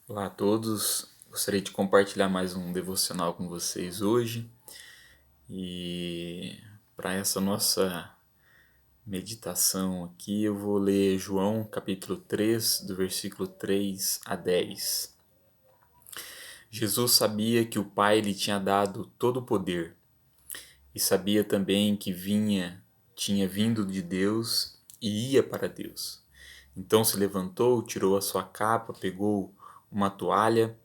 Olá a todos, gostaria de compartilhar mais um devocional com vocês hoje e para essa nossa meditação aqui eu vou ler João capítulo 3, do versículo 3 a 10. Jesus sabia que o Pai lhe tinha dado todo o poder e sabia também que tinha vindo de Deus e ia para Deus. Então se levantou, tirou a sua capa, pegou uma toalha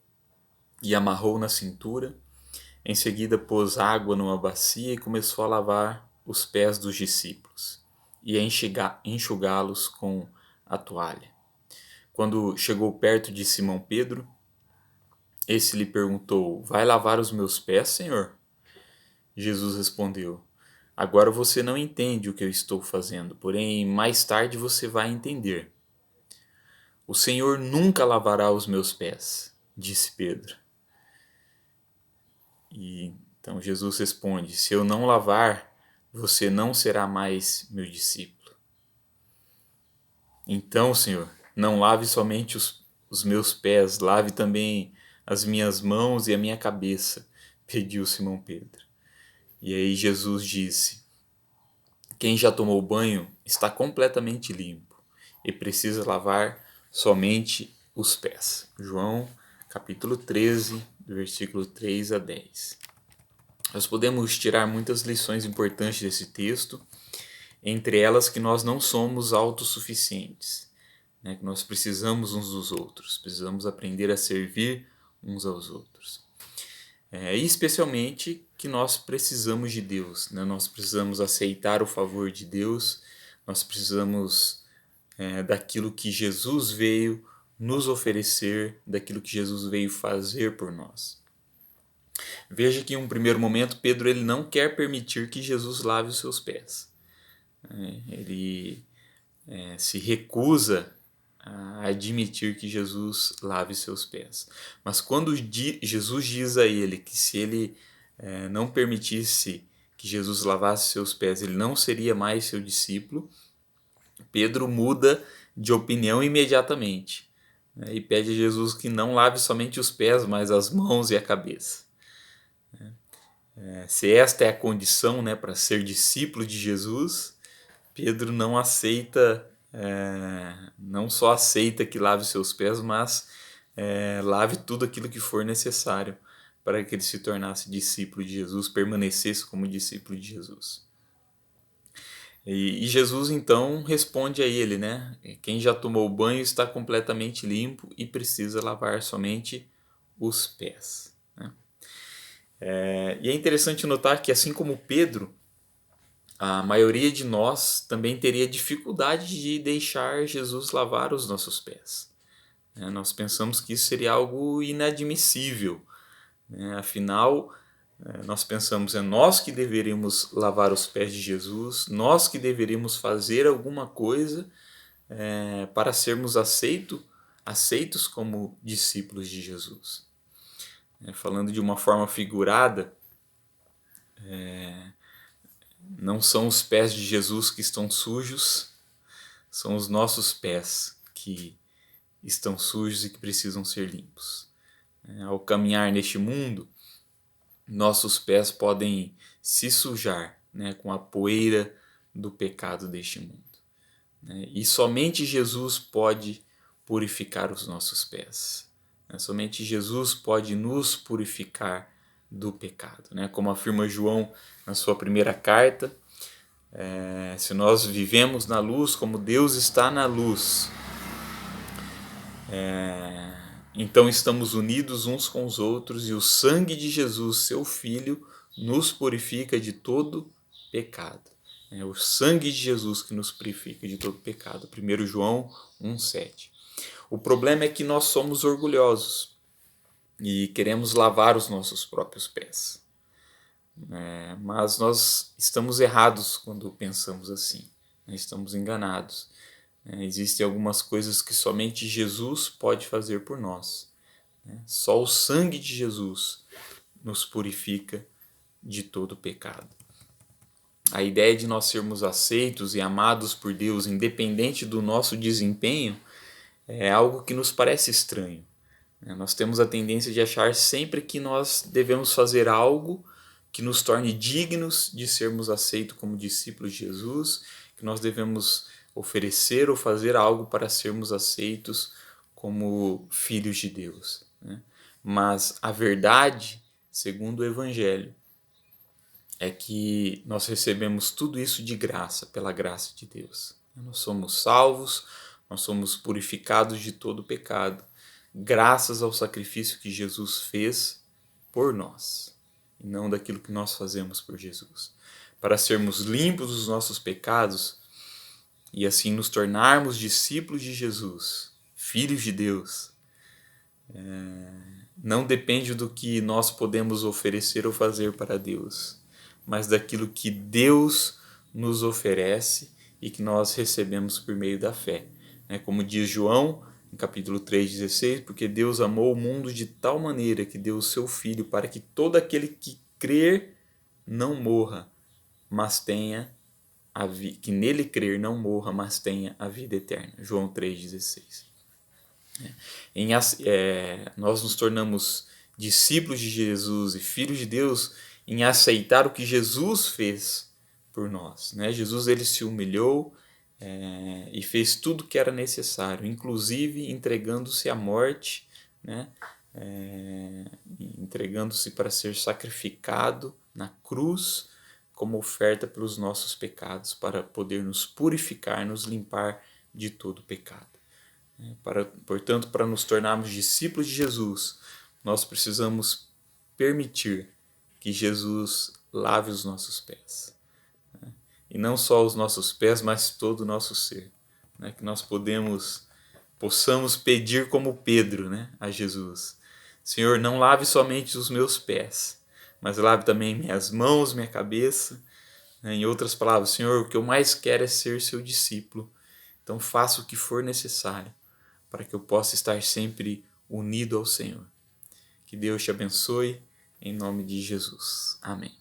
e amarrou na cintura. Em seguida, pôs água numa bacia e começou a lavar os pés dos discípulos e a enxugá-los com a toalha. Quando chegou perto de Simão Pedro, esse lhe perguntou: Vai lavar os meus pés, Senhor? Jesus respondeu: Agora você não entende o que eu estou fazendo, porém mais tarde você vai entender. O Senhor nunca lavará os meus pés, disse Pedro. E então Jesus responde: Se eu não lavar, você não será mais meu discípulo. Então, Senhor, não lave somente os meus pés, lave também as minhas mãos e a minha cabeça, pediu Simão Pedro. E aí Jesus disse: Quem já tomou banho está completamente limpo e precisa lavar somente os pés. João capítulo 13, do versículo 3 a 10. Nós podemos tirar muitas lições importantes desse texto, entre elas que nós não somos autossuficientes, né? Que nós precisamos uns dos outros, precisamos aprender a servir uns aos outros. E especialmente que nós precisamos de Deus, né? Nós precisamos aceitar o favor de Deus, nós precisamos daquilo que Jesus veio nos oferecer, daquilo que Jesus veio fazer por nós. Veja que em um primeiro momento Pedro ele não quer permitir que Jesus lave os seus pés. Ele se recusa a admitir que Jesus lave seus pés. Mas quando Jesus diz a ele que se ele não permitisse que Jesus lavasse seus pés, ele não seria mais seu discípulo, Pedro muda de opinião imediatamente, né, e pede a Jesus que não lave somente os pés, mas as mãos e a cabeça. Se esta é a condição, né, para ser discípulo de Jesus, Pedro não aceita, não só aceita que lave seus pés, mas lave tudo aquilo que for necessário para que ele se tornasse discípulo de Jesus, permanecesse como discípulo de Jesus. E Jesus então responde a ele, né? Quem já tomou banho está completamente limpo e precisa lavar somente os pés. Né? E é interessante notar que, assim como Pedro, a maioria de nós também teria dificuldade de deixar Jesus lavar os nossos pés. Nós pensamos que isso seria algo inadmissível. Afinal, nós pensamos, é nós que deveríamos lavar os pés de Jesus, nós que deveríamos fazer alguma coisa para sermos aceitos como discípulos de Jesus. Falando de uma forma figurada, não são os pés de Jesus que estão sujos, são os nossos pés que estão sujos e que precisam ser limpos. Ao caminhar neste mundo, nossos pés podem se sujar, né, com a poeira do pecado deste mundo. E somente Jesus pode purificar os nossos pés. Somente Jesus pode nos purificar do pecado. Como afirma João na sua primeira carta, se nós vivemos na luz como Deus está na luz, então estamos unidos uns com os outros e o sangue de Jesus, seu Filho, nos purifica de todo pecado. É o sangue de Jesus que nos purifica de todo pecado. 1 João 1,7. O problema é que nós somos orgulhosos e queremos lavar os nossos próprios pés. Mas nós estamos errados quando pensamos assim. Estamos enganados. Existem algumas coisas que somente Jesus pode fazer por nós. Só o sangue de Jesus nos purifica de todo pecado. A ideia de nós sermos aceitos e amados por Deus, independente do nosso desempenho, é algo que nos parece estranho. Nós temos a tendência de achar sempre que nós devemos fazer algo que nos torne dignos de sermos aceitos como discípulos de Jesus, que nós devemos oferecer ou fazer algo para sermos aceitos como filhos de Deus, né? Mas a verdade, segundo o Evangelho, é que nós recebemos tudo isso de graça, pela graça de Deus. Nós somos salvos, nós somos purificados de todo pecado, graças ao sacrifício que Jesus fez por nós, e não daquilo que nós fazemos por Jesus. Para sermos limpos dos nossos pecados e assim nos tornarmos discípulos de Jesus, filhos de Deus, não depende do que nós podemos oferecer ou fazer para Deus, mas daquilo que Deus nos oferece e que nós recebemos por meio da fé. Como diz João, no capítulo 3,16, porque Deus amou o mundo de tal maneira que deu o seu Filho para que todo aquele que crer não morra, mas tenha que nele crer não morra, mas tenha a vida eterna. João 3,16. Nós nos tornamos discípulos de Jesus e filhos de Deus em aceitar o que Jesus fez por nós. Jesus ele se humilhou e fez tudo o que era necessário, inclusive entregando-se à morte, entregando-se para ser sacrificado na cruz como oferta pelos nossos pecados, para poder nos purificar, nos limpar de todo pecado. Portanto, para nos tornarmos discípulos de Jesus, nós precisamos permitir que Jesus lave os nossos pés. E não só os nossos pés, mas todo o nosso ser. Que nós possamos pedir como Pedro, a Jesus: Senhor, não lave somente os meus pés, mas lave também minhas mãos, minha cabeça. Em outras palavras, Senhor, o que eu mais quero é ser seu discípulo. Então faça o que for necessário para que eu possa estar sempre unido ao Senhor. Que Deus te abençoe, em nome de Jesus. Amém.